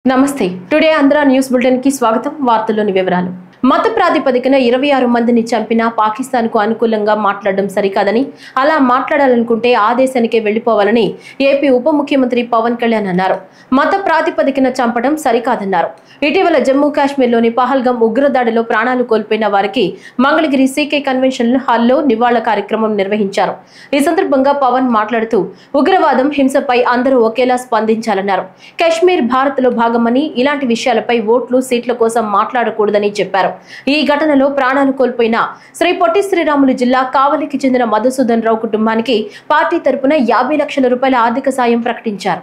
నమస్తే today Andhra news bulletin కి స్వాగతం వార్తల్లోని వివరాలు మత ప్రాతిపదికన 26 మందిని చంపిన పాకిస్తాన్ కు అనుకూలంగా మాట్లాడడం సరికాదని అలా మాట్లాడాలనుకుంటే ఆ దేశానికే వెళ్లిపోవాలని ఏపీ ఉప ముఖ్యమంత్రి పవన్ కళ్యాణ్ అన్నారు మత ప్రాతిపదికన చంపడం సరికాదన్నారు ఇటీవల జమ్మూ కాశ్మీర్లోని పహల్గాం ఉగ్రదాడిలో ప్రాణాలు కోల్పోయిన వారికి మంగళగిరి సీకే కన్వెన్షన్ హాల్లో నివాళుల కార్యక్రమం నిర్వహించారు ఈ సందర్భంగా పవన్ మాట్లాడుతూ ఉగ్రవాదం హింసపై అందరూ ఒకేలా స్పందించాలన్నారు కాశ్మీర్ భారత్లో భాగమని ఇలాంటి విషయాలపై ఓట్లు సీట్ల కోసం మాట్లాడకూడదని చెప్పారు ఈ ఘటనలో ప్రాణాలు కోల్పోయిన శ్రీ పొట్టి శ్రీరాములు జిల్లా కావలికి చెందిన మధుసూదన్ రావు కుటుంబానికి పార్టీ తరపున 50 లక్షల రూపాయల ఆర్థిక సాయం ప్రకటించారు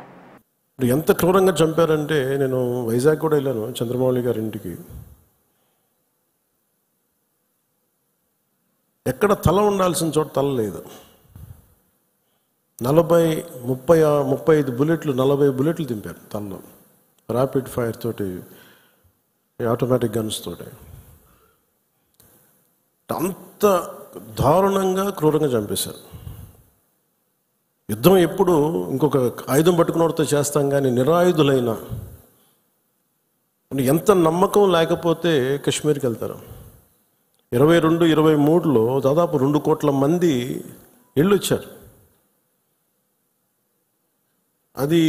ఎంత క్రూరంగా చంపారంటే నేను వైజాగ్ కూడా వెళ్ళాను చంద్రమౌళి గారి ఇంటికి ఎక్కడ తల ఉండాల్సిన చోట తల లేదు 35 బుల్లెట్లు 40 బుల్లెట్లు దింపారు తలలో ర్యాపిడ్ ఫైర్ తోటి ఆటోమేటిక్ గన్స్ తోటి అంత దారుణంగా క్రూరంగా చంపేశారు యుద్ధం ఎప్పుడు ఇంకొక ఆయుధం పట్టుకున్నవాడితో చేస్తాం కానీ నిరాయుధులైన ఎంత నమ్మకం లేకపోతే కాశ్మీర్కి వెళ్తారు 22-23లో దాదాపు 2 కోట్ల మంది వెళ్ళొచ్చారు అది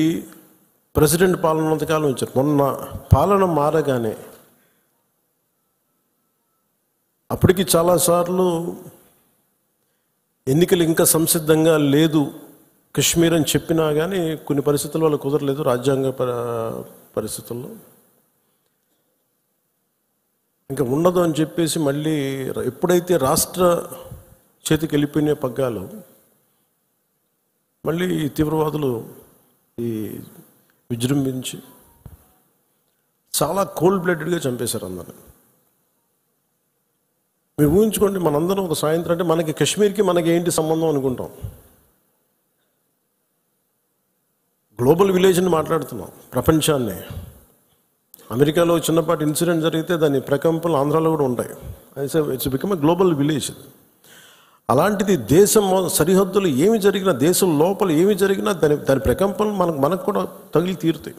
ప్రెసిడెంట్ పాలన ఉన్నంతకాలం వచ్చారు మొన్న పాలన మారగానే అప్పటికి చాలాసార్లు ఎన్నికలు ఇంకా సంసిద్ధంగా లేదు కాశ్మీర్ అని చెప్పినా కానీ కొన్ని పరిస్థితుల వల్ల కుదరలేదు రాజ్యాంగ పరిస్థితుల్లో ఇంకా ఉండదు అని చెప్పేసి మళ్ళీ ఎప్పుడైతే రాష్ట్ర చేతికి వెళ్ళిపోయిన పగ్గాలు మళ్ళీ ఈ తీవ్రవాదులు ఈ విజృంభించి చాలా కోల్డ్ బ్లడెడ్గా చంపేశారు అందరిని మీరు ఊహించుకోండి మనందరం ఒక సాయంత్రం అంటే మనకి కాశ్మీర్కి మనకి ఏంటి సంబంధం అనుకుంటాం గ్లోబల్ విలేజ్ని మాట్లాడుతున్నాం ప్రపంచాన్ని అమెరికాలో చిన్నపాటి ఇన్సిడెంట్ జరిగితే దాని ప్రకంపనలు ఆంధ్రాలో కూడా ఉంటాయి it's become a global village అలాంటిది దేశం సరిహద్దులు ఏమి జరిగినా దేశం లోపల ఏమి జరిగినా దాని ప్రకంపనలు మనకు కూడా తగిలి తీరుతాయి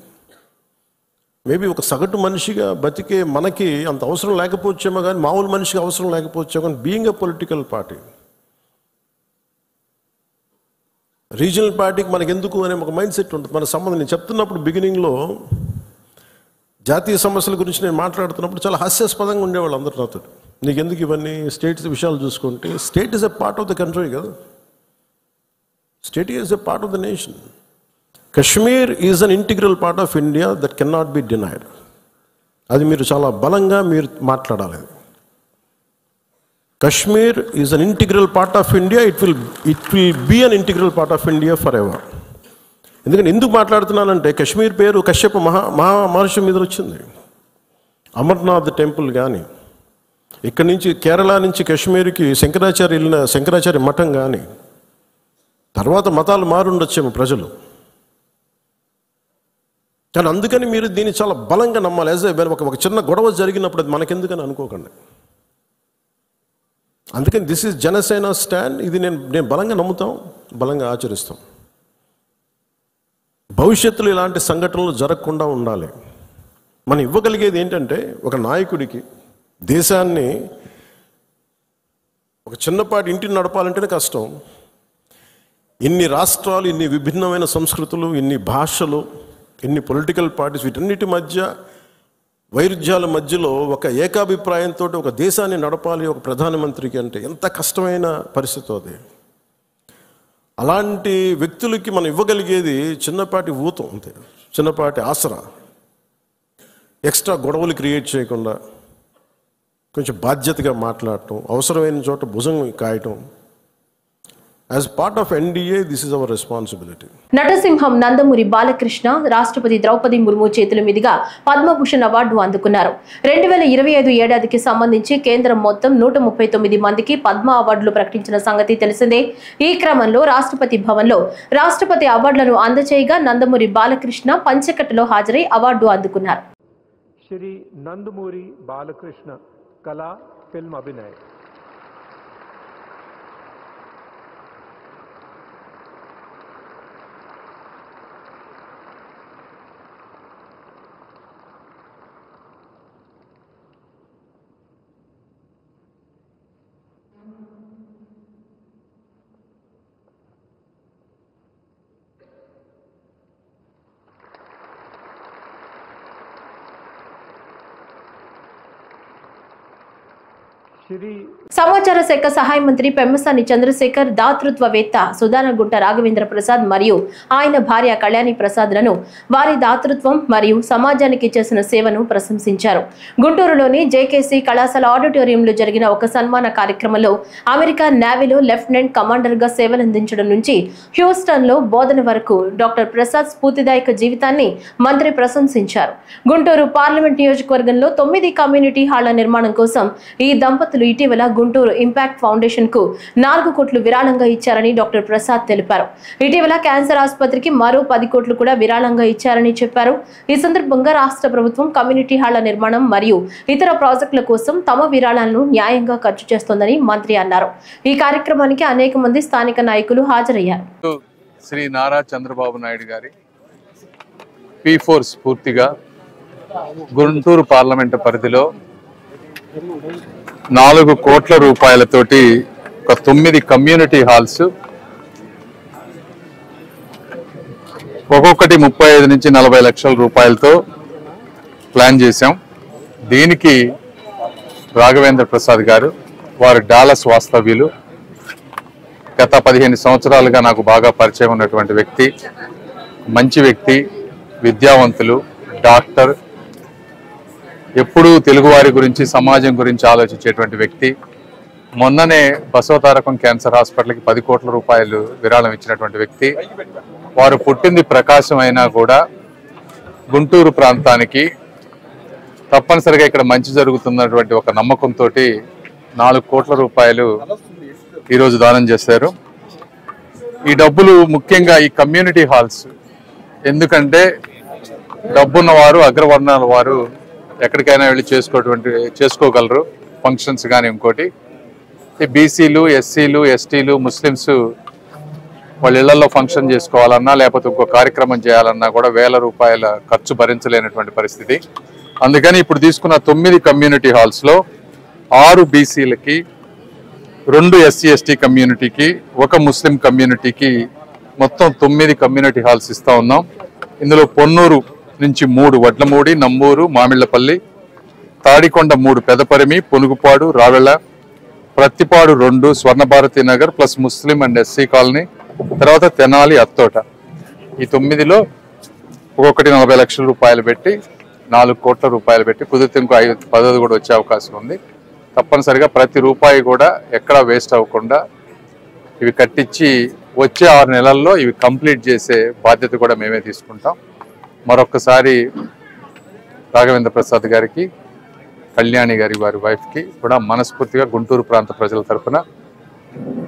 మేబీ ఒక సగటు మనిషిగా బతికే మనకి అంత అవసరం లేకపోవచ్చేమో కానీ మామూలు మనిషికి అవసరం లేకపోవచ్చేమో కానీ being a political party regional పార్టీకి మనకి ఎందుకు అనే ఒక మైండ్ సెట్ ఉంటుంది మన సంబంధం నేను చెప్తున్నప్పుడు బిగినింగ్లో జాతీయ సమస్యల గురించి నేను మాట్లాడుతున్నప్పుడు చాలా హాస్యాస్పదంగా ఉండేవాళ్ళు అందరూ నాతో నీకు ఎందుకు ఇవన్నీ స్టేట్స్ విషయాలు చూసుకుంటే state is a part of the country కదా state is a part of the nation Kashmir is an integral part of India that can not be denied అది మీరు చాలా బలంగా మీరు మాట్లాడాలి Kashmir is an integral part of India it will be an integral part of India forever ఎందుకంటే ఎందుకు మాట్లాడుతున్నానంటే కశ్మీర్ పేరు కశ్యప మహర్షి మీద వచ్చింది అమర్నాథ్ టెంపుల్ కానీ ఇక్కడి నుంచి కేరళ నుంచి కాశ్మీర్కి శంకరాచార్య మఠం కానీ తర్వాత మతాలు మారుండొచ్చేమో ప్రజలు కానీ అందుకని మీరు దీన్ని చాలా బలంగా నమ్మాలి ఒక చిన్న గొడవ జరిగినప్పుడు అది మనకెందుకని అనుకోకండి అందుకని దిస్ ఈజ్ జనసేన స్టాండ్ ఇది నేను బలంగా నమ్ముతాం బలంగా ఆచరిస్తాం భవిష్యత్తులో ఇలాంటి సంఘటనలు జరగకుండా ఉండాలి మనం ఇవ్వగలిగేది ఏంటంటే ఒక నాయకుడికి దేశాన్ని ఒక చిన్నపాటి ఇంటిని నడపాలంటేనే కష్టం ఇన్ని రాష్ట్రాలు ఇన్ని విభిన్నమైన సంస్కృతులు ఇన్ని భాషలు ఇన్ని పొలిటికల్ పార్టీస్ వీటన్నిటి మధ్య వైరుధ్యాల మధ్యలో ఒక ఏకాభిప్రాయంతో ఒక దేశాన్ని నడపాలి ఒక ప్రధానమంత్రికి అంటే ఎంత కష్టమైన పరిస్థితి అది అలాంటి వ్యక్తులకి మనం ఇవ్వగలిగేది చిన్నపాటి ఊతం అంతే చిన్నపాటి ఆసరా ఎక్స్ట్రా గొడవలు క్రియేట్ చేయకుండా కొంచెం బాధ్యతగా మాట్లాడటం అవసరమైన చోట భుజం కాయటం as part of NDA this is our responsibility నటసింహం నందమూరి బాలకృష్ణ రాష్ట్రపతి ద్రౌపది ముర్ము చేతుల మీదుగా పద్మభూషణ్ అవార్డు అందుకున్నారు 2025 ఏడాదికి సంబంధించి కేంద్రం మొత్తం 139 మందికి పద్మ అవార్డులు ప్రకటించిన సంగతి తెలిసిందే ఈ క్రమంలో రాష్ట్రపతి భవన్లో రాష్ట్రపతి అవార్డులను అందజేయగా నందమూరి బాలకృష్ణ పంచకట్టులో హాజరై అవార్డు అందుకున్నారు श्री नंदमूरी बालकृष्ण कला फिल्म अभिनय श्री సమాచార శాఖ సహాయ మంత్రి పెమ్మసాని చంద్రశేఖర్ దాతృత్వవేత్త సుధానగుంట రాఘవేంద్ర ప్రసాద్ మరియు ఆయన భార్య కళ్యాణి ప్రసాద్లను వారి దాతృత్వం మరియు సమాజానికి చేసిన సేవను ప్రశంసించారు. గుంటూరులోని జేకేసీ కళాశాల ఆడిటోరియంలో జరిగిన ఒక సన్మాన కార్యక్రమంలో అమెరికా నేవీలో లెఫ్టినెంట్ కమాండర్ గా సేవలందించడం నుంచి హ్యూస్టన్ లో బోధన వరకు డాక్టర్ ప్రసాద్ స్ఫూర్తిదాయక జీవితాన్ని మంత్రి ప్రశంసించారు. గుంటూరు పార్లమెంట్ నియోజకవర్గంలో 9 కమ్యూనిటీ హాళ్ల నిర్మాణం కోసం ఈ దంపతులు ఇటీవల గుంటూరు ఇంపాక్ట్ ఫౌండేషన్ కు 4 కోట్లు విరాళంగా ఇచ్చారని డాక్టర్ ప్రసాద్ తెలిపారు. ఇటీవల క్యాన్సర్ ఆసుపత్రికి మరో 10 కోట్లు కూడా విరాళంగా ఇచ్చారని చెప్పారు. ఈ సందర్భంగా రాష్ట్ర ప్రభుత్వం కమ్యూనిటీ హాళ్ల నిర్మాణం మరియు ఇతర ప్రాజెక్టుల కోసం తమ విరాళాలను న్యాయంగా ఖర్చు చేస్తోందని మంత్రి అన్నారు. ఈ కార్యక్రమానికి అనేక మంది స్థానిక నాయకులు హాజరయ్యారు. శ్రీ నారా చంద్రబాబు నాయుడు గారి P4 స్ఫూర్తిగా గుంటూరు పార్లమెంటు పరిధిలో 4 కోట్ల రూపాయలతోటి ఒక 9 కమ్యూనిటీ హాల్స్, ఒక్కొక్కటి 35 నుంచి 40 లక్షల రూపాయలతో ప్లాన్ చేశాం. దీనికి రాఘవేంద్ర ప్రసాద్ గారు, వారు డాలస్ వాస్తవ్యులు, గత 15 సంవత్సరాలుగా నాకు బాగా పరిచయం ఉన్నటువంటి వ్యక్తి, మంచి వ్యక్తి, విద్యావంతులు, డాక్టర్, ఎప్పుడూ తెలుగువారి గురించి సమాజం గురించి ఆలోచించేటువంటి వ్యక్తి. మొన్ననే బసవతారకం క్యాన్సర్ హాస్పిటల్కి 10 కోట్ల రూపాయలు విరాళం ఇచ్చినటువంటి వ్యక్తి. వారు పుట్టింది ప్రకాశం అయినా కూడా గుంటూరు ప్రాంతానికి తప్పనిసరిగా ఇక్కడ మంచి జరుగుతున్నటువంటి ఒక నమ్మకంతో 4 కోట్ల రూపాయలు ఈరోజు దానం చేశారు. ఈ డబ్బులు ముఖ్యంగా ఈ కమ్యూనిటీ హాల్స్, ఎందుకంటే డబ్బున్నవారు, అగ్రవర్ణాల వారు ఎక్కడికైనా వెళ్ళి చేసుకోగలరు ఫంక్షన్స్ కానీ ఇంకోటి. బీసీలు, ఎస్సీలు, ఎస్టీలు, ముస్లిమ్స్ వాళ్ళ ఇళ్లలో ఫంక్షన్ చేసుకోవాలన్నా లేకపోతే ఇంకో కార్యక్రమం చేయాలన్నా కూడా వేల రూపాయల ఖర్చు భరించలేనటువంటి పరిస్థితి. అందుకని ఇప్పుడు తీసుకున్న 9 కమ్యూనిటీ హాల్స్లో 6 బీసీలకి, 2 ఎస్సీ ఎస్టీ కమ్యూనిటీకి, 1 ముస్లిం కమ్యూనిటీకి మొత్తం 9 కమ్యూనిటీ హాల్స్ ఇస్తూ ఉన్నాం. ఇందులో పొన్నూరు నుంచి 3, Vadlamudi, Namburu, Mamillapalli, Tadikonda 3, Pedaparimi, Punugupadu, Ravella, Prathipadu 2, Swarnabharathi Nagar plus Muslim and SC colony, తర్వాత తెనాలి, అత్తోట. ఈ 9లో ఒక్కొక్కటి 40 లక్షల రూపాయలు పెట్టి 4 కోట్ల రూపాయలు పెట్టి కుదిరితే ఇంకో 10 కూడా వచ్చే అవకాశం ఉంది. తప్పనిసరిగా ప్రతి రూపాయి కూడా ఎక్కడా వేస్ట్ అవ్వకుండా ఇవి కట్టించి వచ్చే 6 నెలల్లో ఇవి కంప్లీట్ చేసే బాధ్యత కూడా మేమే తీసుకుంటాం. మరొక్కసారి రాఘవేంద్ర ప్రసాద్ గారికి, కళ్యాణి గారి వారి వైఫ్కి కూడా మనస్ఫూర్తిగా గుంటూరు ప్రాంత ప్రజల తరఫున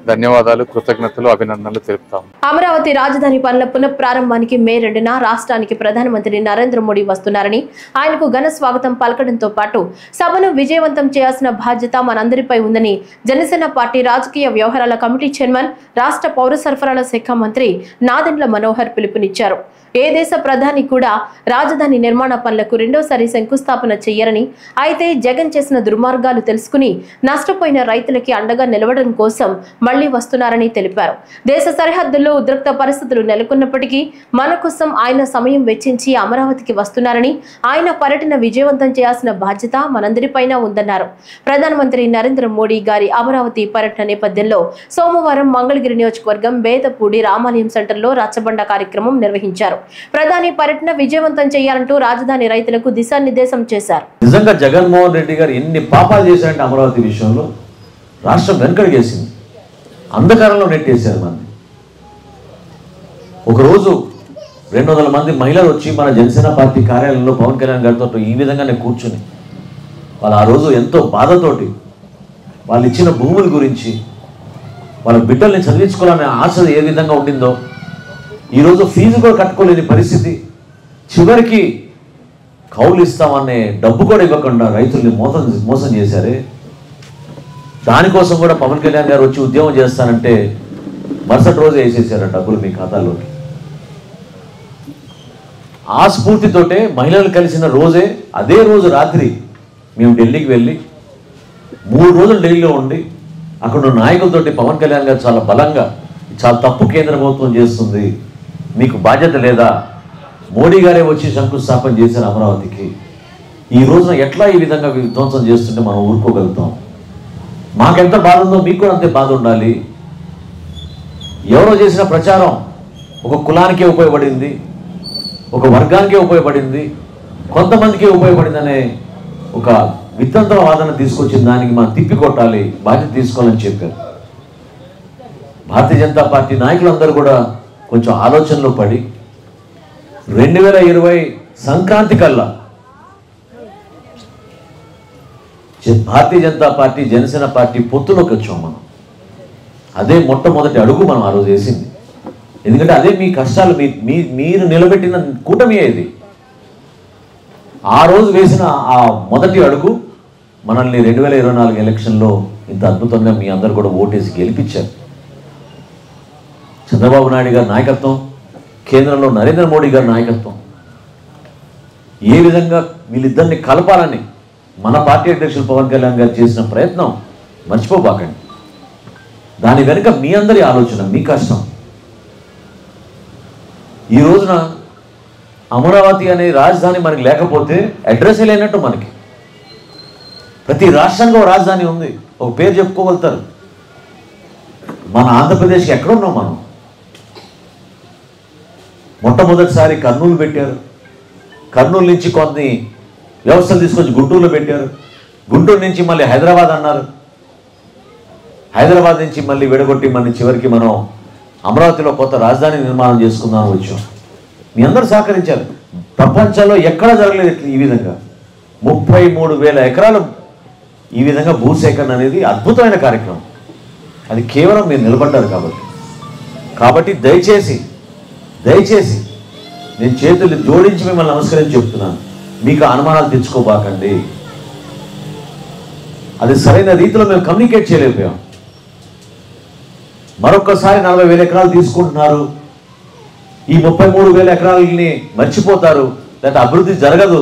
ధన్యవాదాలు, కృతజ్ఞతలు, అభినందనలు తెలుపుతాం. అమరావతి రాజధాని పనుల పునఃప్రారంభానికి మే 2న రాష్ట్రానికి ప్రధానమంత్రి నరేంద్ర మోడీ వస్తున్నారని ఆయనకు ఘన స్వాగతం పలకడంతో పాటు సభను విజయవంతం చేయాల్సిన బాధ్యత మనందరిపై ఉందని జనసేన పార్టీ రాజకీయ వ్యవహారాల కమిటీ చైర్మన్, రాష్ట్ర పౌర సరఫరాల శాఖ మంత్రి నాదెండ్ల మనోహర్ పిలుపునిచ్చారు. ఏ దేశ ప్రధాని కూడా రాజధాని నిర్మాణ పనులకు రెండోసారి శంకుస్థాపన చెయ్యరని, అయితే జగన్ చేసిన దుర్మార్గాలు తెలుసుకుని నష్టపోయిన రైతులకి అండగా నిలవడం కోసం మళ్లీ వస్తున్నారని తెలిపారు. దేశ సరిహద్దుల్లో ఉద్రిక్త పరిస్థితులు నెలకొన్నప్పటికీ మన కోసం ఆయన సమయం వెచ్చించి అమరావతికి వస్తున్నారని, ఆయన పర్యటన విజయవంతం చేయాల్సిన బాధ్యత మనందరిపైన ఉందన్నారు. ప్రధానమంత్రి నరేంద్ర మోడీ గారి అమరావతి పర్యటన నేపథ్యంలో సోమవారం మంగళగిరి నియోజకవర్గం బేతపూడి రామాలయం సెంటర్లో రచ్చబండ కార్యక్రమం నిర్వహించారు. ప్రధాని పర్యటన విజయవంతం చేయాలంటూ రాజధాని రైతులకు దిశానిర్దేశం చేశారు. నిజంగా జగన్మోహన్ రెడ్డి గారు ఎన్ని పాపాలు చేశారంటే అమరావతి విషయంలో రాష్ట్రం వెనకడిగేసింది, అంధకారంలో నెట్టేశారు. మంది ఒకరోజు 200 మంది మహిళలు వచ్చి మన జనసేన పార్టీ కార్యాలయంలో పవన్ కళ్యాణ్ గారితో ఈ విధంగానే కూర్చుని వాళ్ళు ఆ రోజు ఎంతో బాధతోటి వాళ్ళు ఇచ్చిన భూముల గురించి, వాళ్ళ బిడ్డల్ని చదివించుకోవాలనే ఆశ ఏ విధంగా ఉండిందో, ఈరోజు ఫీజు కూడా కట్టుకోలేని పరిస్థితి, చివరికి కౌలు ఇస్తామనే డబ్బు కూడా ఇవ్వకుండా రైతుల్ని మోసం చేశారే. దానికోసం కూడా పవన్ కళ్యాణ్ గారు వచ్చి ఉద్యమం చేస్తానంటే మరుసటి రోజు వేసేసారు డబ్బులు మీ ఖాతాల్లోకి. ఆ స్ఫూర్తితోటే మహిళలు కలిసిన రోజే, అదే రోజు రాత్రి మేము ఢిల్లీకి వెళ్ళి 3 రోజులు ఢిల్లీలో ఉండి అక్కడ ఉన్న నాయకులతోటి పవన్ కళ్యాణ్ గారు చాలా బలంగా, చాలా తప్పు కేంద్ర ప్రభుత్వం చేస్తుంది, మీకు బాధ్యత లేదా, మోడీ గారే వచ్చి శంకుస్థాపన చేశారు అమరావతికి, ఈ రోజున ఎట్లా ఈ విధంగా విధ్వంసం చేస్తుంటే మనం ఊరుకోగలుగుతాం, మాకెంత బాధ ఉందో మీకు కూడా అంతే బాధ ఉండాలి. ఎవరో చేసిన ప్రచారం ఒక కులానికే ఉపయోగపడింది, ఒక వర్గానికే ఉపయోగపడింది, కొంతమందికే ఉపయోగపడింది అనే ఒక వితంత్ర వాదన తీసుకొచ్చిన దానికి మనం తిప్పికొట్టాలి, బాధ్యత తీసుకోవాలని చెప్పారు. భారతీయ జనతా పార్టీ నాయకులందరూ కూడా కొంచెం ఆలోచనలో పడి 2020 సంక్రాంతి కల్లా భారతీయ జనతా పార్టీ జనసేన పార్టీ పొత్తులోకి వచ్చాం మనం. అదే మొట్టమొదటి అడుగు మనం ఆ రోజు వేసింది. ఎందుకంటే అదే మీ కష్టాలు మీరు నిలబెట్టిన కూటమి ఇది. ఆ రోజు వేసిన ఆ మొదటి అడుగు మనల్ని 2024 ఎలక్షన్లో ఇంత అద్భుతంగా మీ అందరూ కూడా ఓటేసి గెలిపించారు. చంద్రబాబు నాయుడు గారి నాయకత్వం, కేంద్రంలో నరేంద్ర మోడీ గారి నాయకత్వం, ఏ విధంగా వీళ్ళిద్దరిని కలపాలని మన పార్టీ అధ్యక్షులు పవన్ కళ్యాణ్ గారు చేసిన ప్రయత్నం మర్చిపోబాకండి. దాని వెనుక మీ అందరి ఆలోచన, మీ కష్టం. ఈ రోజున అమరావతి అనే రాజధాని మనకి లేకపోతే అడ్రస్ లేనట్టు. మనకి ప్రతి రాష్ట్రానికి ఒక రాజధాని ఉంది, ఒక పేరు చెప్పుకోగలుగుతారు. మన ఆంధ్రప్రదేశ్కి ఎక్కడున్నాం మనం? మొట్టమొదటిసారి కర్నూలు పెట్టారు. కర్నూలు నుంచి కొన్ని వ్యవస్థలు తీసుకొచ్చి గుంటూరులో పెట్టారు. గుంటూరు నుంచి మళ్ళీ హైదరాబాద్ అన్నారు. హైదరాబాద్ నుంచి మళ్ళీ విడగొట్టి మళ్ళీ చివరికి మనం అమరావతిలో కొత్త రాజధాని నిర్మాణం చేసుకుందాం వచ్చాం. మీ అందరూ సహకరించారు. ప్రపంచంలో ఎక్కడా జరగలేదు ఈ విధంగా. 33,000 ఎకరాలు ఈ విధంగా భూసేకరణ అనేది అద్భుతమైన కార్యక్రమం. అది కేవలం మీరు నిలబడ్డారు కాబట్టి దయచేసి నేను చేతులు జోడించి మిమ్మల్ని నమస్కరించి చెప్తున్నాను. మీకు అనుమానాలు తెచ్చుకోబాకండి. అది సరైన రీతిలో మేము కమ్యూనికేట్ చేయలేకపోయాం. మరొక్కసారి 40,000 ఎకరాలు తీసుకుంటున్నారు, ఈ 33,000 ఎకరాలని మర్చిపోతారు, లేకపోతే అభివృద్ధి జరగదు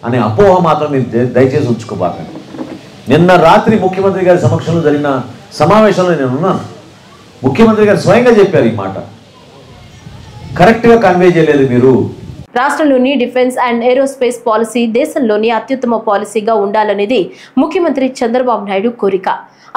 అనే అపోహ మాత్రం మీరు దయచేసి ఉంచుకోబాకండి. నిన్న రాత్రి ముఖ్యమంత్రి గారి సమక్షంలో జరిగిన సమావేశంలో నేను ఉన్నాను. ముఖ్యమంత్రి గారు స్వయంగా చెప్పారు ఈ మాట. కరెక్ట్గా కన్వే చేయలేదు మీరు. రాష్ట్రంలోని డిఫెన్స్ అండ్ ఏరోస్పేస్ పాలసీ దేశంలోని అత్యుత్తమ పాలసీగా ఉండాలనేది ముఖ్యమంత్రి చంద్రబాబు నాయుడు కోరిక.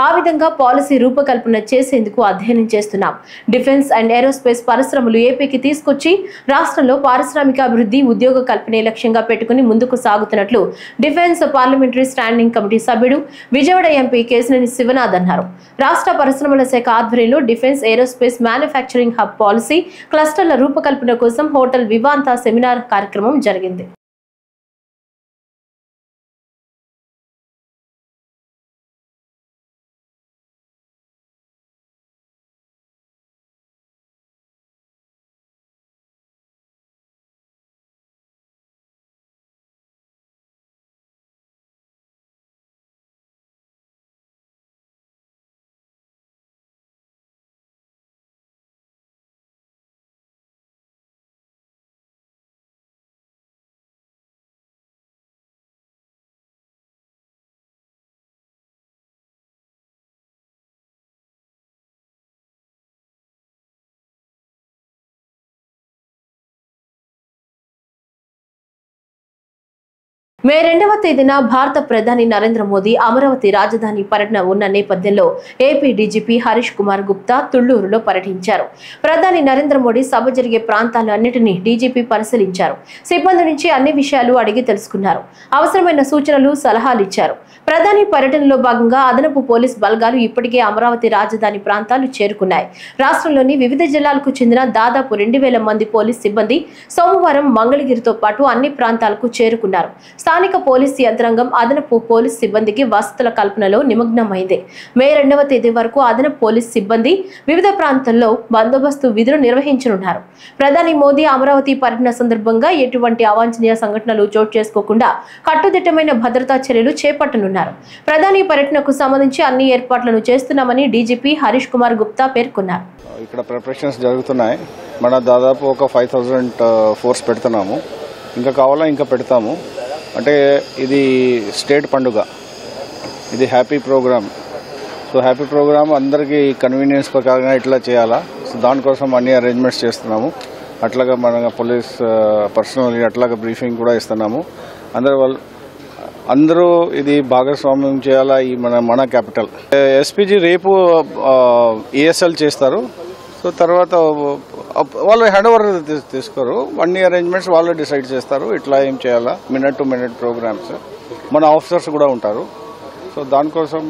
ఆ విధంగా పాలసీ రూపకల్పన చేసేందుకు అధ్యయనం చేస్తున్నాం. డిఫెన్స్ అండ్ ఏరోస్పేస్ పరిశ్రమలు ఏపీకి తీసుకొచ్చి రాష్ట్రంలో పారిశ్రామిక అభివృద్ధి, ఉద్యోగ కల్పనే లక్ష్యంగా పెట్టుకుని ముందుకు సాగుతున్నట్లు డిఫెన్స్ పార్లమెంటరీ స్టాండింగ్ కమిటీ సభ్యుడు విజయవాడ ఎంపీ కేశినేని శివనాథ్ అన్నారు. రాష్ట్ర పరిశ్రమల శాఖ ఆధ్వర్యంలో defence aerospace manufacturing hub policy క్లస్టర్ల రూపకల్పన కోసం హోటల్ వివాంత సెమినార్ కార్యక్రమం జరిగింది. మే 2వ తేదీన భారత ప్రధాని నరేంద్ర మోదీ అమరావతి రాజధాని పర్యటన ఉన్న నేపథ్యంలో ఏపీ డీజీపీ హరీష్ కుమార్ గుప్తా తుళ్లూరులో పర్యటించారు. ప్రధాని నరేంద్ర మోదీ సభ జరిగే ప్రాంతాలన్నింటినీ డీజీపీ పరిశీలించారు. సిబ్బంది నుంచి అన్ని విషయాలు అడిగి తెలుసుకున్నారు. అవసరమైన సూచనలు, సలహాలు ఇచ్చారు. ప్రధాని పర్యటనలో భాగంగా అదనపు పోలీస్ బలగాలు ఇప్పటికే అమరావతి రాజధాని ప్రాంతాలు చేరుకున్నాయి. రాష్ట్రంలోని వివిధ జిల్లాలకు చెందిన దాదాపు 2,000 మంది పోలీస్ సిబ్బంది సోమవారం మంగళగిరితో పాటు అన్ని ప్రాంతాలకు చేరుకున్నారు. స్థానిక పోలీస్ యంత్రాంగం అదనపు పోలీస్ సిబ్బందికి వసతుల కల్పనలో నిమగ్నమైంది. మే 2వ తేదీ వరకు అదనపు పోలీస్ సిబ్బంది వివిధ ప్రాంతాల్లో బందోబస్తు విధులు నిర్వహించనున్నారు. ప్రధాని మోదీ అమరావతి పర్యటన సందర్భంగా ఎటువంటి అవాంఛనీయ సంఘటనలు చోటు చేసుకోకుండా కట్టుదిట్టమైన భద్రతా చర్యలు చేపట్టనున్నారు. ప్రధాని పర్యటనకు సంబంధించి అన్ని ఏర్పాట్లను చేస్తున్నామని డీజీపీ హరీష్ కుమార్ గుప్తా పేర్కొన్నారు. ఇక్కడ ప్రిపరేషన్స్ జరుగుతున్నాయి. మన దాదాపు ఒక 5,000 ఫోర్స్ పెడుతున్నాము. ఇంకా కావాలా ఇంకా పెడతాము. అంటే ఇది స్టేట్ పండుగ, ఇది happy programme. So happy programme అందరికీ కన్వీనియన్స్ ప్రకారంగా ఇట్లా చేయాలా. సో దానికోసం అన్ని అరేంజ్మెంట్స్ చేస్తున్నాము. అట్లాగా మన పోలీస్ పర్సనల్ అట్లాగా బ్రీఫింగ్ కూడా ఇస్తున్నాము. అందరు అందరూ ఇది భాగస్వామ్యం చేయాలా ఈ మన క్యాపిటల్. ఎస్పీజీ రేపు ESL చేస్తారు. సో తర్వాత వాళ్ళు హ్యాండ్ ఓవర్ తీసుకోరు, అన్ని అరేంజ్మెంట్స్ వాళ్ళు డిసైడ్ చేస్తారు ఇట్లా ఏం చేయాలా. మినిట్ టు మినిట్ ప్రోగ్రామ్స్ మన ఆఫీసర్స్ కూడా ఉంటారు. సో దానికోసం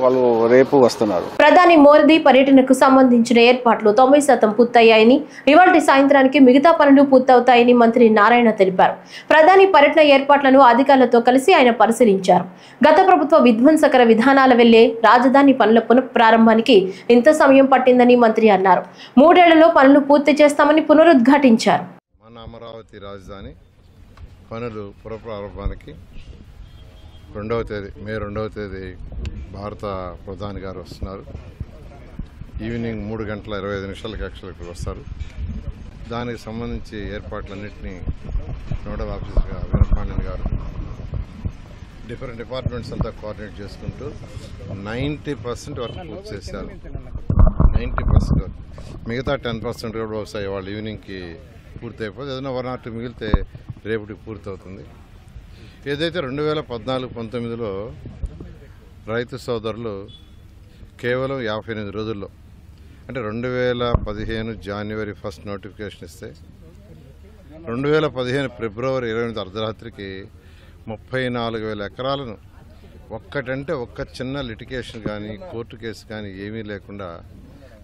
వాళ్ళు రేపు వస్తున్నారు. ప్రధాని మోదీ పర్యటనకు సంబంధించిన ఏర్పాట్లు 90% పూర్తయ్యాయని, ఇవాళ సాయంత్రానికి మిగతా పనులు పూర్తవుతాయని మంత్రి నారాయణ తెలిపారు. ప్రధాని పర్యటన ఏర్పాట్లను అధికారులతో కలిసి ఆయన పరిశీలించారు. గత ప్రభుత్వ విధ్వంసకర విధానాల వెళ్లే రాజధాని పనుల పునఃప్రారంభానికి ఇంత సమయం పట్టిందని మంత్రి అన్నారు. 3 ఏళ్లలో పనులు పూర్తి చేస్తామని పునరుద్ఘాటించారు. మన అమరావతి రాజధాని పనులు పునఃప్రారంభానికి మే 2వ తేదీ భారత ప్రధాని గారు వస్తున్నారు. ఈవినింగ్ 3:25 యాక్చువల్గా వస్తారు. దానికి సంబంధించి ఏర్పాట్లన్నింటినీ నోడల్ ఆఫీసర్గా వీరపాండ్యన్ గారు డిఫరెంట్ డిపార్ట్మెంట్స్ అంతా కోఆర్డినేట్ చేసుకుంటూ 90% వర్క్ పూర్తి చేశారు. 90% వర్క్, మిగతా 10% కూడా వస్తాయి. వాళ్ళు ఈవినింగ్కి పూర్తి అయిపోతుంది. ఏదైనా 1 or 2 మిగిలితే రేపటికి పూర్తి అవుతుంది. ఏదైతే 2014-19లో రైతు సోదరులు కేవలం 58 రోజుల్లో, అంటే 2015 జనవరి 1 నోటిఫికేషన్ ఇస్తే 2015 ఫిబ్రవరి 28 అర్ధరాత్రికి 34,000 ఎకరాలను ఒక్కటంటే ఒక్క చిన్న లిటిగేషన్ కానీ కోర్టు కేసు కానీ ఏమీ లేకుండా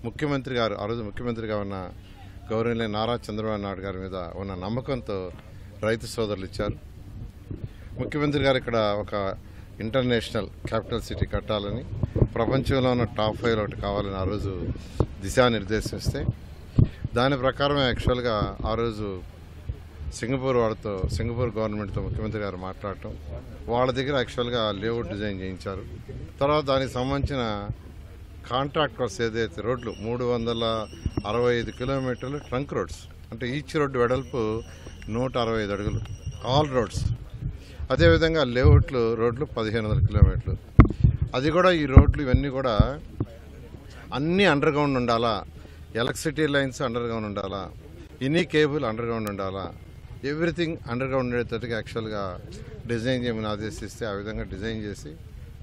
ముఖ్యమంత్రి గారు, ఆ రోజు ముఖ్యమంత్రిగా ఉన్న గౌరవనీయ నారా చంద్రబాబు నాయుడు గారి మీద ఉన్న నమ్మకంతో రైతు సోదరులు ఇచ్చారు. ముఖ్యమంత్రి గారు ఇక్కడ ఒక ఇంటర్నేషనల్ క్యాపిటల్ సిటీ కట్టాలని, ప్రపంచంలో ఉన్న టాప్ 5 ఒకటి కావాలని ఆ రోజు దిశానిర్దేశం ఇస్తే దాని ప్రకారం యాక్చువల్గా ఆ రోజు సింగపూర్ గవర్నమెంట్తో ముఖ్యమంత్రి గారు మాట్లాడటం, వాళ్ళ దగ్గర యాక్చువల్గా లేఅవుట్ డిజైన్ చేయించారు. తర్వాత దానికి సంబంధించిన కాంట్రాక్ట్ వర్క్స్ ఏదైతే రోడ్లు 365 కిలోమీటర్లు ట్రంక్ రోడ్స్, అంటే ఈచ్ రోడ్డు వెడల్పు 165 అడుగులు ఆల్ రోడ్స్. అదేవిధంగా లేఅవుట్లు రోడ్లు 1500 కిలోమీటర్లు. అది కూడా ఈ రోడ్లు ఇవన్నీ కూడా అన్నీ అండర్ గ్రౌండ్ ఉండాలా, ఎలక్ట్రిసిటీ లైన్స్ అండర్ గ్రౌండ్ ఉండాలా, ఎనీ కేబుల్ అండర్ గ్రౌండ్ ఉండాలా, ఎవ్రీథింగ్ అండర్ గ్రౌండ్ ఉండేటట్టుగా యాక్చువల్గా డిజైన్ చేయమని ఆదేశిస్తే ఆ విధంగా డిజైన్ చేసి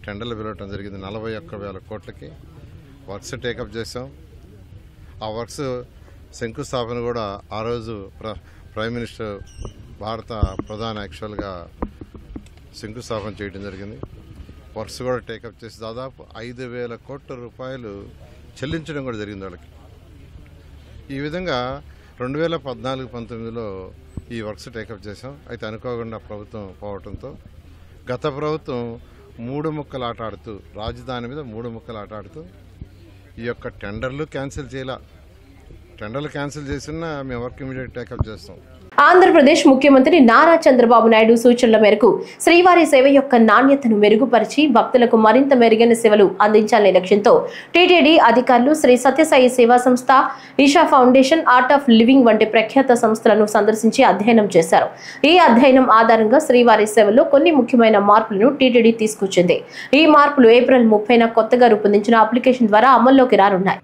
టెండర్లు పిలవటం జరిగింది. 41,000 కోట్లకి వర్క్స్ టేకప్ చేసాం. ఆ వర్క్స్ శంకుస్థాపన కూడా ఆ రోజు ప్రైమ్ మినిస్టర్ భారత ప్రధాని యాక్చువల్గా శంకుస్థాపన చేయడం జరిగింది. వర్క్స్ కూడా టేకప్ చేసి దాదాపు 5,000 కోట్ల రూపాయలు చెల్లించడం కూడా జరిగింది వాళ్ళకి. ఈ విధంగా 2014-19లో ఈ వర్క్స్ టేకప్ చేసాం. అయితే అనుకోకుండా ప్రభుత్వం పోవడంతో గత ప్రభుత్వం 3 ముక్కలు ఆట ఆడుతూ, రాజధాని మీద 3 ముక్కలు ఆట ఆడుతూ ఈ యొక్క టెండర్లు క్యాన్సిల్ చేయాల. టెండర్లు క్యాన్సిల్ చేసినా మేము వర్క్ ఇమీడియట్ టేకప్ చేస్తాం. ఆంధ్రప్రదేశ్ ముఖ్యమంత్రి నారా చంద్రబాబు నాయుడు సూచనల మేరకు శ్రీవారి సేవ యొక్క నాణ్యతను మెరుగుపరిచి భక్తులకు మరింత మెరుగైన సేవలు అందించాలనే లక్ష్యంతో టీటీడీ అధికారులు శ్రీ సత్యసాయి సేవా సంస్థ, Isha foundation, art of living వంటి ప్రఖ్యాత సంస్థలను సందర్శించి అధ్యయనం చేశారు. ఈ అధ్యయనం ఆధారంగా శ్రీవారి సేవలో కొన్ని ముఖ్యమైన మార్పులను టీటీడీ తీసుకొచ్చింది. ఈ మార్పులు ఏప్రిల్ 30న కొత్తగా రూపొందించిన అప్లికేషన్ ద్వారా అమల్లోకి రానున్నాయి.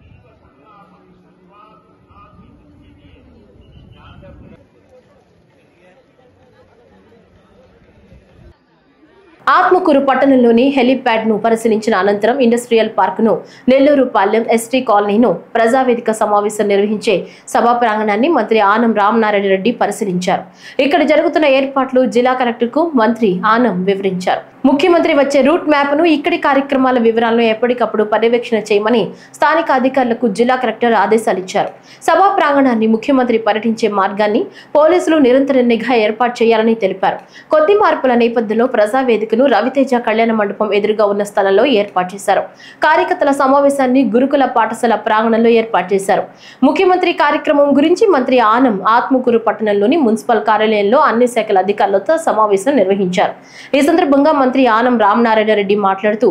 ఆత్మకూరు పట్టణంలోని హెలిప్యాడ్ ను పరిశీలించిన అనంతరం ఇండస్ట్రియల్ పార్క్ ను, నెల్లూరు పాలెం ఎస్టీ కాలనీను, ప్రజావేదిక సమావేశం నిర్వహించే సభా ప్రాంగణాన్ని మంత్రి ఆనం రామనారాయణ రెడ్డి పరిశీలించారు. ఇక్కడ జరుగుతున్న ఏర్పాట్లు జిల్లా కలెక్టర్ కు మంత్రి ఆనం వివరించారు. ముఖ్యమంత్రి వచ్చే రూట్ మ్యాప్ ను, ఇక్కడి కార్యక్రమాల వివరాలను ఎప్పటికప్పుడు పర్యవేక్షణ చేయమని స్థానిక అధికారులకు జిల్లా కలెక్టర్ ఆదేశాలిచ్చారు. సభా ప్రాంగణాన్ని, ముఖ్యమంత్రి పర్యటించే మార్గాన్ని పోలీసులు నిరంతర నిఘా ఏర్పాటు చేయాలని తెలిపారు. కొద్ది మార్పుల నేపథ్యంలో ప్రజావేదికను రవితేజ కళ్యాణ మండపం ఎదురుగా ఉన్న స్థలంలో ఏర్పాటు చేశారు. కార్యకర్తల సమావేశాన్ని గురుకుల పాఠశాల ప్రాంగణంలో ఏర్పాటు చేశారు. ముఖ్యమంత్రి కార్యక్రమం గురించి మంత్రి ఆనం ఆత్మకూరు పట్టణంలోని మున్సిపల్ కార్యాలయంలో అన్ని శాఖల అధికారులతో సమావేశం నిర్వహించారు. ఈ సందర్భంగా మంత్రి ఆనం రామనారాయణ రెడ్డి మాట్లాడుతూ,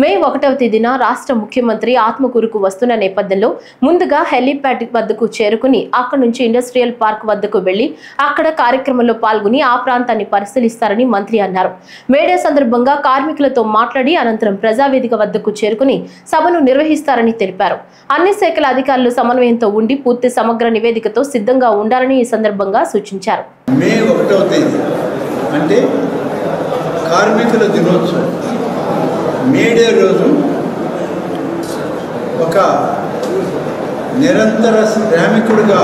మే 1వ తేదీన రాష్ట్ర ముఖ్యమంత్రి ఆత్మకూరుకు వస్తున్న నేపథ్యంలో ముందుగా హెలిప్యాడ్ వద్దకు చేరుకుని అక్కడి నుంచి ఇండస్ట్రియల్ పార్క్ వద్దకు వెళ్లి అక్కడ కార్యక్రమంలో పాల్గొని ఆ ప్రాంతాన్ని పరిశీలిస్తారని మంత్రి అన్నారు. మేడే సందర్భంగా కార్మికులతో మాట్లాడి అనంతరం ప్రజావేదిక వద్దకు చేరుకుని సభను నిర్వహిస్తారని తెలిపారు. అన్ని శాఖల అధికారులు సమన్వయంతో ఉండి పూర్తి సమగ్ర నివేదికతో సిద్ధంగా ఉండాలని ఈ సందర్భంగా సూచించారు. మే 1వ తేదీ అంటే కార్మికుల దినోత్సవం మేడే రోజు ఒక నిరంతర శ్రామికుడిగా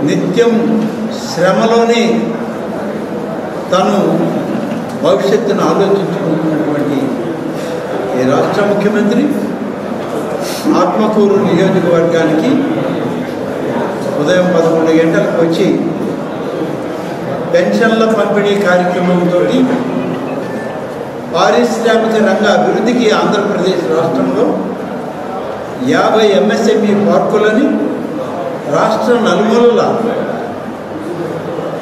నిత్యం శ్రమలోనే తను భవిష్యత్తును ఆలోచించుకుంటున్నటువంటి ఈ రాష్ట్ర ముఖ్యమంత్రి ఆత్మకూరు నియోజకవర్గానికి ఉదయం 11 గంటలకు వచ్చి పెన్షన్ల పంపిణీ కార్యక్రమంతో పారిశ్రామిక రంగ అభివృద్ధికి ఆంధ్రప్రదేశ్ రాష్ట్రంలో 50 MSME పార్కులని రాష్ట్ర నలుమూలలా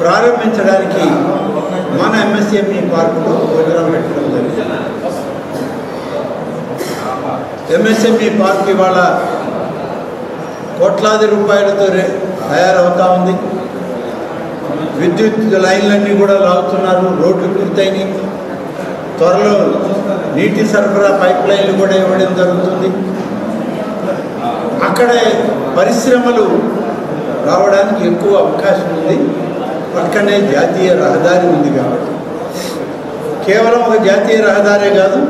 ప్రారంభించడానికి మన MSME పార్కులో ప్రోగ్రాం పెట్టడం జరిగింది. MSME పార్క్ ఇవాళ కోట్లాది రూపాయలతో తయారవుతా ఉంది. విద్యుత్ లైన్లన్నీ కూడా లాగుతున్నారు, రోడ్లు పూర్తయినాయి. త్వరలో నీటి సరఫరా పైప్ లైన్లు కూడా ఇవ్వడం జరుగుతుంది. అక్కడే పరిశ్రమలు రావడానికి ఎక్కువ అవకాశం ఉంది. పక్కనే జాతీయ రహదారి ఉంది కాబట్టి కేవలం ఒక జాతీయ రహదారే కాదు,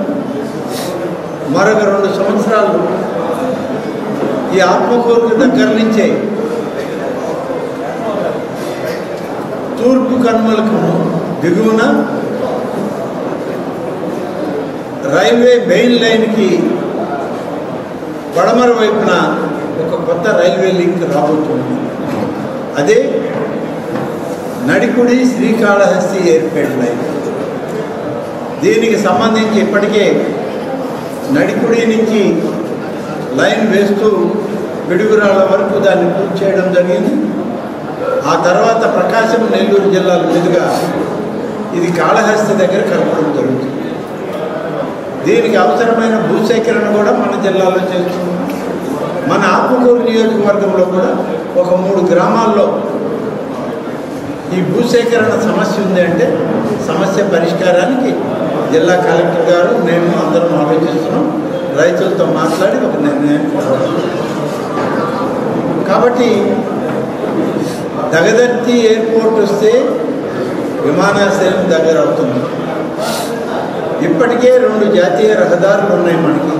మరొక 2 సంవత్సరాలు ఈ ఆత్మకూరుకు దగ్గర నుంచే తూర్పు కనుమలకు దిగువన రైల్వే మెయిన్ లైన్కి పడమర వైపున ఒక కొత్త రైల్వే లింక్ రాబోతుంది. అదే నడికుడి శ్రీకాళహస్తి ఎయిర్పోర్ట్ లైన్. దీనికి సంబంధించి ఇప్పటికే నడికుడి నుంచి లైన్ వేస్తూ పిడుగురాళ్ళ వరకు దాన్ని పూర్తి చేయడం జరిగింది. ఆ తర్వాత ప్రకాశం నెల్లూరు జిల్లాల మీదుగా ఇది కాళహస్తి దగ్గర కలపడం జరుగుతుంది. దీనికి అవసరమైన భూసేకరణ కూడా మన జిల్లాలో చేస్తున్నాం. మన ఆత్మకూరు నియోజకవర్గంలో కూడా ఒక 3 గ్రామాల్లో ఈ భూసేకరణ సమస్య ఉంది. అంటే సమస్య పరిష్కారానికి జిల్లా కలెక్టర్ గారు మేము అందరం ఆలోచిస్తున్నాం. రైతులతో మాట్లాడి ఒక నిర్ణయానికి రావాలి. కాబట్టి దగదర్తి ఎయిర్పోర్ట్ వస్తే విమానాశ్రయం దగ్గర అవుతుంది. ఇప్పటికే 2 జాతీయ రహదారులు ఉన్నాయి మనకి.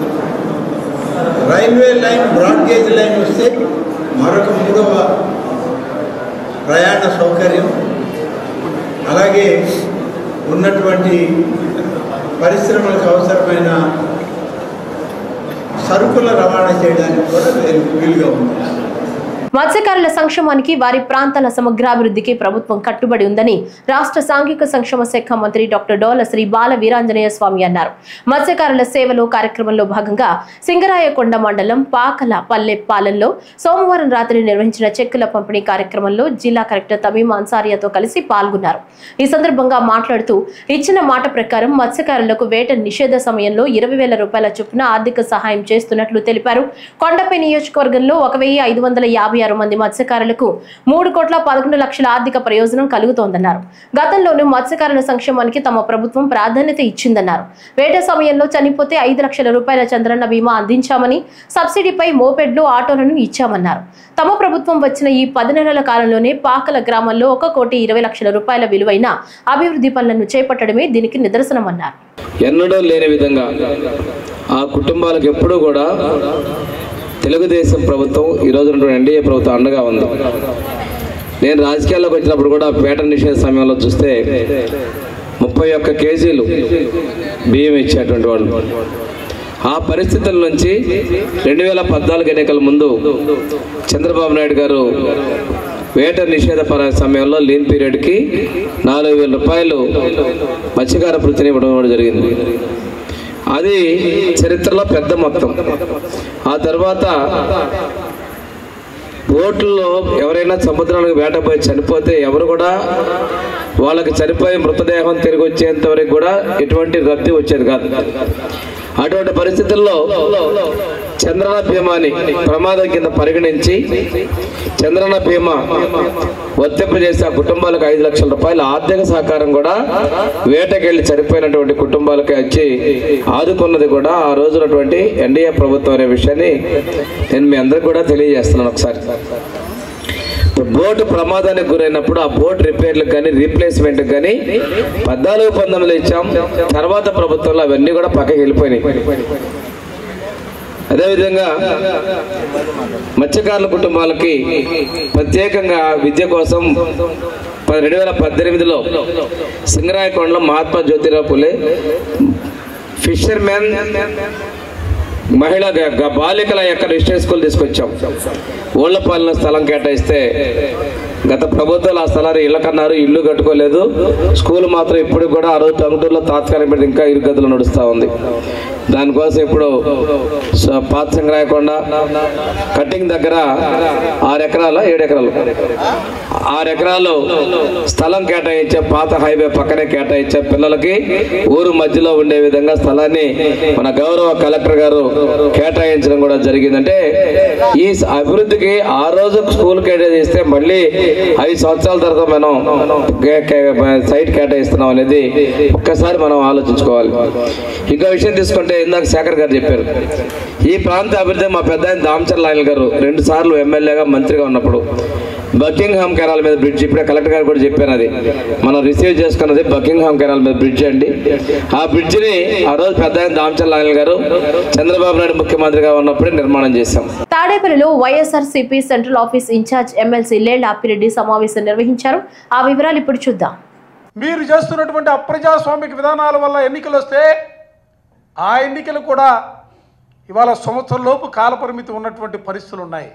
Railway line broad gauge line వస్తే మరొక 3వ ప్రయాణ సౌకర్యం, అలాగే ఉన్నటువంటి పరిశ్రమలకు అవసరమైన సరుకుల రవాణా చేయడానికి కూడా వీలుగా ఉంది. మత్స్యకారుల సంక్షేమానికి వారి ప్రాంతాల సమగ్రాభివృద్ధికి ప్రభుత్వం కట్టుబడి ఉందని రాష్ట్ర సాంఘిక సంక్షేమ శాఖ మంత్రి డాక్టర్ డోల శ్రీ బాల వీరాంజనేయ స్వామి అన్నారు. మత్స్యకారుల సేవలో కార్యక్రమంలో భాగంగా సింగరాయకొండ మండలం పాకల పల్లెపాలెంలో సోమవారం రాత్రి నిర్వహించిన చెక్కుల పంపిణీ కార్యక్రమంలో జిల్లా కలెక్టర్ తమీమ్ అన్సారియాతో కలిసి పాల్గొన్నారు. ఈ సందర్భంగా మాట్లాడుతూ ఇచ్చిన మాట ప్రకారం మత్స్యకారులకు వేట నిషేధ సమయంలో 20,000 రూపాయల చొప్పున ఆర్థిక సహాయం చేస్తున్నట్లు తెలిపారు. కొండపై నియోజకవర్గంలో 1,556 మంది మత్స్యకారులకు 3,11,00,000 ఆర్థిక ప్రయోజనం కలుగుతోందన్నారు. గతంలోనూ మత్స్యకారుల సంక్షేమానికి తమ ప్రభుత్వం ప్రాధాన్యత ఇచ్చిందన్నారు. వేట సమయంలో చనిపోతే 5 లక్షల రూపాయల చంద్రన్న బీమా అందించామని, సబ్సిడీపై మోపెడ్లు, ఆటోలను ఇచ్చామన్నారు. తమ ప్రభుత్వం వచ్చిన ఈ 10 నెలల కాలంలోనే పాకల గ్రామంలో 1,20,00,000 రూపాయల విలువైన అభివృద్ధి పనులను చేపట్టడమే దీనికి నిదర్శనమన్నారు. ఎన్నడూ లేని విధంగా ఆ కుటుంబాలకు ఎప్పుడూ కూడా తెలుగుదేశం ప్రభుత్వం, ఈరోజు ఎన్డీఏ ప్రభుత్వం అండగా ఉంది. నేను రాజకీయాల్లోకి వచ్చినప్పుడు కూడా వేట నిషేధ సమయంలో చూస్తే 31 కేజీలు బియ్యం ఇచ్చేటువంటి వాళ్ళు. ఆ పరిస్థితుల నుంచి 2014 ఎన్నికల ముందు చంద్రబాబు నాయుడు గారు వేట నిషేధ సమయంలో లీన్ పీరియడ్కి 4,000 రూపాయలు మత్స్యకార వృత్తిని ఇవ్వడం జరిగింది. అది చరిత్రలో పెద్ద మొత్తం. ఆ తర్వాత బోట్లలో ఎవరైనా సముద్రానికి వేటపోయి చనిపోతే ఎవరు కూడా వాళ్ళకి చనిపోయి మృతదేహం తిరిగి వచ్చేంత వరకు కూడా ఎటువంటి రద్దీ వచ్చేది కాదు. అటువంటి పరిస్థితుల్లో చంద్రన బీమాని ప్రమాదం కింద పరిగణించి చంద్రన బీమా వర్తింపజేసి ఆ కుటుంబాలకు 5 లక్షల రూపాయల ఆర్థిక సహకారం కూడా వేటకెళ్లి చనిపోయినటువంటి కుటుంబాలకి వచ్చి ఆదుకున్నది కూడా ఆ రోజునటువంటి ఎన్డీఏ ప్రభుత్వం అనే విషయాన్ని నేను మీ అందరికి కూడా తెలియజేస్తున్నాను. ఒకసారి బోటు ప్రమాదానికి గురైనప్పుడు ఆ బోట్ రిపేర్లకు కానీ రీప్లేస్మెంట్ కానీ 14-19 ఇచ్చాం. తర్వాత ప్రభుత్వంలో అవన్నీ కూడా పక్కకి వెళ్ళిపోయినాయి. అదేవిధంగా మత్స్యకారుల కుటుంబాలకి ప్రత్యేకంగా విద్య కోసం 2018లో సింగరాయకొండలో మహాత్మా జ్యోతిరావు పులే ఫిషర్మెన్ మహిళా బాలికల యొక్క రిజిస్టర్ స్కూల్ తీసుకొచ్చాం. ఓళ్లపాలెంలో స్థలం కేటాయిస్తే గత ప్రభుత్వాలు ఆ స్థలాన్ని ఇళ్ళ కన్నారు, ఇల్లు కట్టుకోలేదు. స్కూల్ మాత్రం ఇప్పుడు కూడా ఆ రోజు టంగుటూరులో తాత్కాలిక ఇంకా ఇరు గదులు నడుస్తూ ఉంది. దానికోసం ఇప్పుడు పాత సింగరాయకొండ కట్టింగ్ దగ్గర 6 ఎకరాలు 7 ఎకరాలు 6 ఎకరాలు స్థలం కేటాయించే, పాత హైవే పక్కనే కేటాయించే, పిల్లలకి ఊరు మధ్యలో ఉండే విధంగా స్థలాన్ని మన గౌరవ కలెక్టర్ గారు కేటాయించడం కూడా జరిగిందంటే ఈ అభివృద్ధికి ఆ రోజు స్కూల్ కేటాయిస్తే మళ్ళీ 5 సంవత్సరాల తర్వాత మనం సైట్ కేటాయిస్తున్నాం అనేది ఒక్కసారి మనం ఆలోచించుకోవాలి. ఇంకా విషయం తీసుకుంటే ఇందాక శేఖర్ గారు చెప్పారు, ఈ ప్రాంత అభివృద్ధి మా పెద్ద ఆయన దామచర్ల ఆయన గారు 2 సార్లు ఎమ్మెల్యేగా మంత్రిగా ఉన్నప్పుడు బకింగ్హామ్ కెనాల్ మీద బ్రిడ్జ్, ఇప్పుడే కలెక్టర్ గారు కూడా చెప్పాను, అది మనం రిసీవ్ చేసుకున్నది బకింగ్హామ్ కెనాల్ మీద బ్రిడ్జ్ అండి. ఆ బ్రిడ్జిని ఆ రోజు పెద్ద ఆయన దామచర్ల ఆయన గారు చంద్రబాబు నాయుడు ముఖ్యమంత్రిగా ఉన్నప్పుడే నిర్మాణం చేశాం. తాడేపల్లిలో YSRCP central office in charge MLC Lella Appireddy సమావేశం నిర్వహించారు. ఆ వివరాలు ఇప్పుడు చూద్దాం. మీరు చేస్తున్నటువంటి అప్రజాస్వామిక విధానాల వల్ల ఎన్నికలు వస్తే ఆ ఎన్నికలు కూడా ఇవాళ సంవత్సరంలోపు కాలపరిమితి ఉన్నటువంటి పరిస్థితులు ఉన్నాయి.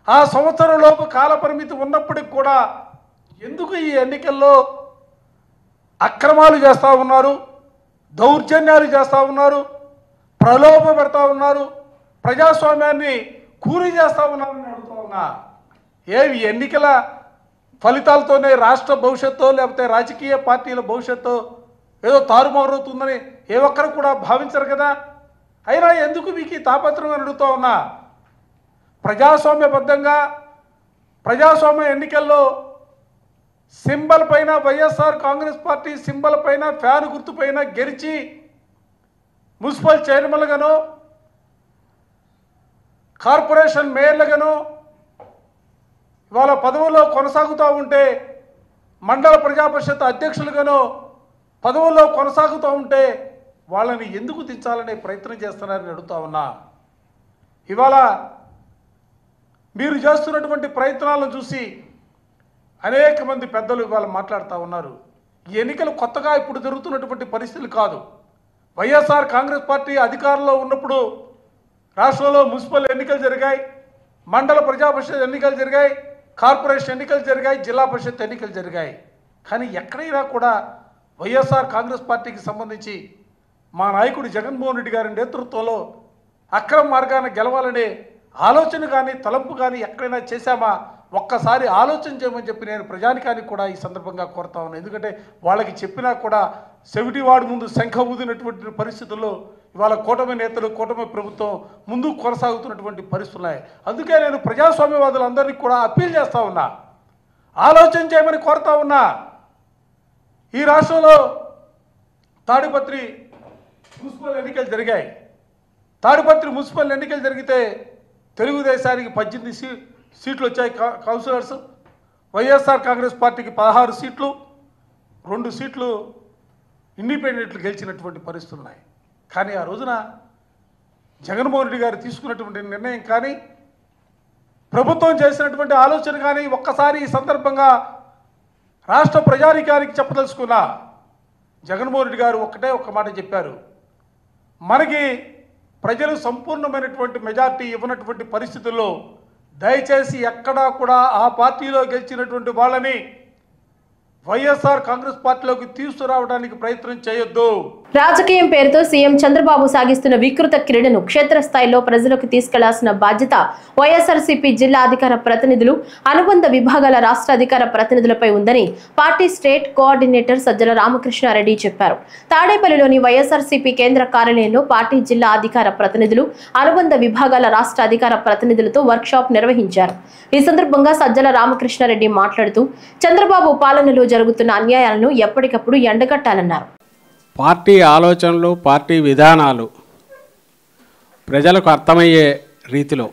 ఆ సంవత్సరంలోపు కాలపరిమితి ఉన్నప్పటికి కూడా ఎందుకు ఈ ఎన్నికల్లో అక్రమాలు చేస్తూ ఉన్నారు, దౌర్జన్యాలు చేస్తూ ఉన్నారు, ప్రలోభ పెడతా ఉన్నారు, ప్రజాస్వామ్యాన్ని కూలీ చేస్తూ ఉన్నారని అడుగుతూ ఉన్నా. ఏవి ఎన్నికల ఫలితాలతోనే రాష్ట్ర భవిష్యత్తు లేకపోతే రాజకీయ పార్టీల భవిష్యత్తు ఏదో తారుమారవుతుందని ఏ ఒక్కరు కూడా భావించరు కదా. అయినా ఎందుకు మీకు ఈ తాపత్రం అని అడుగుతూ ఉన్నా. ప్రజాస్వామ్యబద్ధంగా ప్రజాస్వామ్య ఎన్నికల్లో సింబల్ పైన వైఎస్ఆర్ కాంగ్రెస్ పార్టీ సింబల్ పైన ఫ్యాన్ గుర్తు పైన గెలిచి మున్సిపల్ చైర్మన్లుగాను, కార్పొరేషన్ మేయర్లుగాను ఇవాళ పదవుల్లో కొనసాగుతూ ఉంటే, మండల ప్రజాపరిషత్ అధ్యక్షులుగాను పదవుల్లో కొనసాగుతూ ఉంటే వాళ్ళని ఎందుకు దించాలనే ప్రయత్నం చేస్తున్నారని అడుగుతా ఉన్నా. ఇవాళ మీరు చేస్తున్నటువంటి ప్రయత్నాలను చూసి అనేక మంది పెద్దలు ఇవాళ మాట్లాడుతూ ఉన్నారు. ఈ ఎన్నికలు కొత్తగా ఇప్పుడు జరుగుతున్నటువంటి పరిస్థితులు కాదు. వైఎస్ఆర్ కాంగ్రెస్ పార్టీ అధికారంలో ఉన్నప్పుడు రాష్ట్రంలో మున్సిపల్ ఎన్నికలు జరిగాయి, మండల ప్రజాపరిషత్ ఎన్నికలు జరిగాయి, కార్పొరేషన్ ఎన్నికలు జరిగాయి, జిల్లా పరిషత్ ఎన్నికలు జరిగాయి. కానీ ఎక్కడైనా కూడా వైఎస్ఆర్ కాంగ్రెస్ పార్టీకి సంబంధించి మా నాయకుడు జగన్మోహన్ రెడ్డి గారి నేతృత్వంలో అక్రమ మార్గాన గెలవాలనే ఆలోచన కానీ తలంపు కానీ ఎక్కడైనా చేశామా ఒక్కసారి ఆలోచన చేయమని చెప్పి నేను ప్రజానికానికి కూడా ఈ సందర్భంగా కోరుతా ఉన్నాను. ఎందుకంటే వాళ్ళకి చెప్పినా కూడా చెవిటివాడు ముందు శంఖ ఊదినటువంటి పరిస్థితుల్లో ఇవాళ కూటమి నేతలు, కూటమి ప్రభుత్వం ముందుకు కొనసాగుతున్నటువంటి పరిస్థితులు ఉన్నాయి. అందుకే నేను ప్రజాస్వామ్యవాదులందరినీ కూడా అప్పీల్ చేస్తూ ఉన్నా, ఆలోచన చేయమని కోరుతా ఉన్నా. ఈ రాష్ట్రంలో తాడిపత్రి మున్సిపల్ ఎన్నికలు జరిగాయి. తాడిపత్రి మున్సిపల్ ఎన్నికలు జరిగితే తెలుగుదేశానికి 18 సీట్లు వచ్చాయి కౌన్సిలర్స్, వైఎస్ఆర్ కాంగ్రెస్ పార్టీకి 16 సీట్లు, 2 సీట్లు ఇండిపెండెంట్లు గెలిచినటువంటి పరిస్థితులు ఉన్నాయి. కానీ ఆ రోజున జగన్మోహన్ రెడ్డి గారు తీసుకున్నటువంటి నిర్ణయం కానీ ప్రభుత్వం చేసినటువంటి ఆలోచన కానీ ఒక్కసారి ఈ సందర్భంగా రాష్ట్ర ప్రజానికానికి చెప్పదలుచుకున్నా. జగన్మోహన్ రెడ్డి గారు ఒక్క మాట చెప్పారు, మనకి ప్రజలు సంపూర్ణమైనటువంటి మెజార్టీ ఇవ్వనటువంటి పరిస్థితుల్లో దయచేసి ఎక్కడా కూడా ఆ పార్టీలో గెలిచినటువంటి వాళ్ళని వైఎస్ఆర్ కాంగ్రెస్ పార్టీలోకి తీసుకురావడానికి ప్రయత్నం చేయొద్దు. రాజకీయం పేరుతో సీఎం చంద్రబాబు సాగిస్తున్న వికృత క్రీడను క్షేత్రస్థాయిలో ప్రజలకు తీసుకెళ్లాల్సిన బాధ్యత వైఎస్ఆర్సీపీ జిల్లా అధికార ప్రతినిధులు, అనుబంధ విభాగాల రాష్ట్ర అధికార ప్రతినిధులపై ఉందని party state coordinator Sajjala Ramakrishna Reddy చెప్పారు. తాడేపల్లిలోని వైఎస్ఆర్సీపీ కేంద్ర కార్యాలయంలో పార్టీ జిల్లా అధికార ప్రతినిధులు, అనుబంధ విభాగాల రాష్ట్ర అధికార ప్రతినిధులతో వర్క్షాప్ నిర్వహించారు. ఈ సందర్భంగా సజ్జల రామకృష్ణారెడ్డి మాట్లాడుతూ చంద్రబాబు పాలనలో జరుగుతున్న అన్యాయాలను ఎప్పటికప్పుడు ఎండగట్టాలన్నారు. పార్టీ ఆలోచనలు, పార్టీ విధానాలు ప్రజలకు అర్థమయ్యే రీతిలో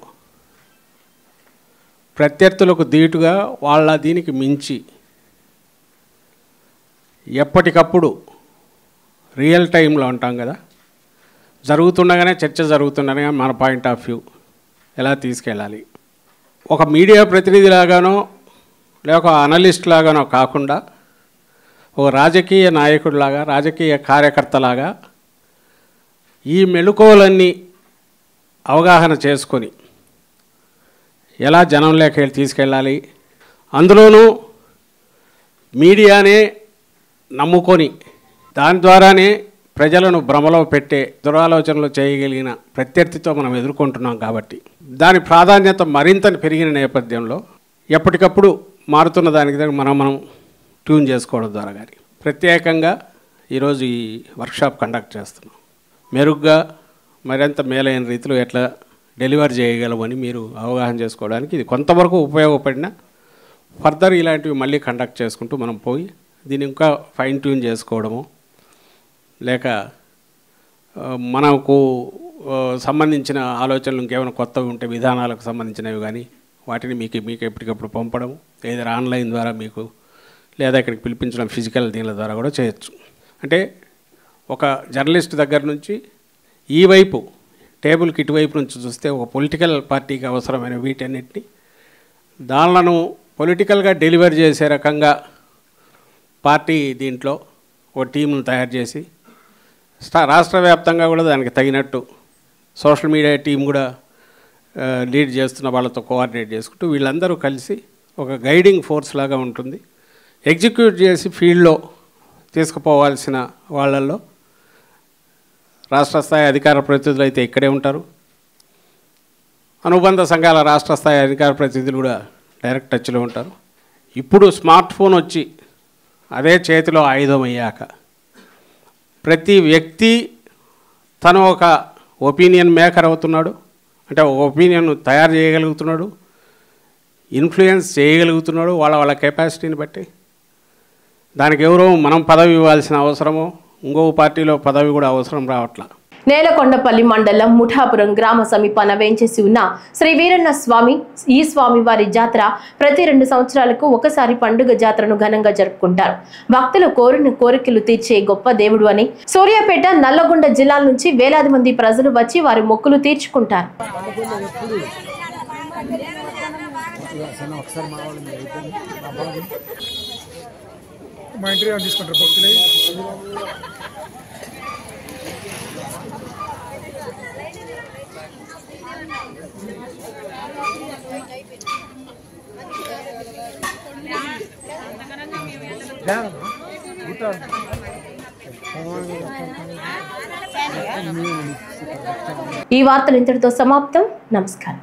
ప్రత్యర్థులకు ధీటుగా వాళ్ళ దీనికి మించి ఎప్పటికప్పుడు రియల్ టైంలో ఉంటాం కదా, జరుగుతుండగానే చర్చ జరుగుతుండగానే మన పాయింట్ ఆఫ్ వ్యూ ఎలా తీసుకెళ్ళాలి, ఒక మీడియా ప్రతినిధిలాగానో లేక అనలిస్ట్ లాగానో కాకుండా ఒక రాజకీయ నాయకుడిలాగా, రాజకీయ కార్యకర్తలాగా ఈ మెళుకువలన్నీ అవగాహన చేసుకొని ఎలా జనంలోకి తీసుకెళ్ళాలి, అందులోనూ మీడియానే నమ్ముకొని దాని ద్వారానే ప్రజలను భ్రమలో పెట్టే దురాలోచనలు చేయగలిగిన ప్రత్యర్థితో మనం ఎదుర్కొంటున్నాం కాబట్టి దాని ప్రాధాన్యత మరింత పెరిగిన నేపథ్యంలో ఎప్పటికప్పుడు మారుతున్న దానికి మనం ట్యూన్ చేసుకోవడం ద్వారా కానీ ప్రత్యేకంగా ఈరోజు ఈ వర్క్షాప్ కండక్ట్ చేస్తున్నాం. మెరుగ్గా మరింత మేలైన రీతిలో ఎట్లా డెలివర్ చేయగలమని మీరు అవగాహన చేసుకోవడానికి ఇది కొంతవరకు ఉపయోగపడిన ఫర్దర్ ఇలాంటివి మళ్ళీ కండక్ట్ చేసుకుంటూ మనం పోయి దీన్ని ఇంకా ఫైన్ ట్యూన్ చేసుకోవడము లేక మనకు సంబంధించిన ఆలోచనలు ఇంకేమైనా కొత్తవి ఉంటే విధానాలకు సంబంధించినవి కానీ వాటిని మీకు ఎప్పటికప్పుడు పంపడం ఏదైనా ఆన్లైన్ ద్వారా మీకు లేదా ఇక్కడికి పిలిపించడం ఫిజికల్ దీనిల ద్వారా కూడా చేయొచ్చు. అంటే ఒక జర్నలిస్ట్ దగ్గర నుంచి ఈ వైపు టేబుల్కి ఇటువైపు నుంచి చూస్తే ఒక పొలిటికల్ పార్టీకి అవసరమైన వీటన్నిటిని దానిలను పొలిటికల్గా డెలివర్ చేసే రకంగా పార్టీ దీంట్లో ఒక టీంను తయారు చేసి రాష్ట్ర వ్యాప్తంగా కూడా దానికి తగినట్టు సోషల్ మీడియా టీం కూడా లీడ్ చేస్తున్న వాళ్ళతో కోఆర్డినేట్ చేసుకుంటూ వీళ్ళందరూ కలిసి ఒక గైడింగ్ ఫోర్స్ లాగా ఉంటుంది. ఎగ్జిక్యూట్ చేసి ఫీల్డ్లో తీసుకుపోవాల్సిన వాళ్ళల్లో రాష్ట్ర స్థాయి అధికార ప్రతినిధులు అయితే ఇక్కడే ఉంటారు, అనుబంధ సంఘాల రాష్ట్ర స్థాయి అధికార ప్రతినిధులు కూడా డైరెక్ట్ టచ్లో ఉంటారు. ఇప్పుడు స్మార్ట్ ఫోన్ వచ్చి అదే చేతిలో ఆయుధం అయ్యాక ప్రతి వ్యక్తి తను ఒక ఒపీనియన్ మేకర్ అవుతున్నాడు, అంటే ఒక ఒపీనియన్ తయారు చేయగలుగుతున్నాడు, ఇన్ఫ్లుయెన్స్ చేయగలుగుతున్నాడు వాళ్ళ కెపాసిటీని బట్టి. దానికి ఎవరో మనం పదవి ఇవ్వాల్సిన అవసరమో ఇంకో పార్టీలో పదవి కూడా అవసరం రావట్లా. నేలకొండపల్లి మండలం ముఠాపురం గ్రామ సమీపాన వేంచేసి ఉన్న శ్రీ వీరన్న స్వామి ఈ స్వామివారి జాతర ప్రతి 2 సంవత్సరాలకు ఒకసారి పండుగ జాతరను ఘనంగా జరుపుకుంటారు. భక్తులు కోరిన కోరికలు తీర్చే గొప్ప దేవుడు అని సూర్యాపేట, నల్లగొండ జిల్లాల నుంచి వేలాది మంది ప్రజలు వచ్చి వారి మొక్కులు తీర్చుకుంటారు. ఈ వార్తలు ఇంతటితో సమాప్తం. నమస్కారం.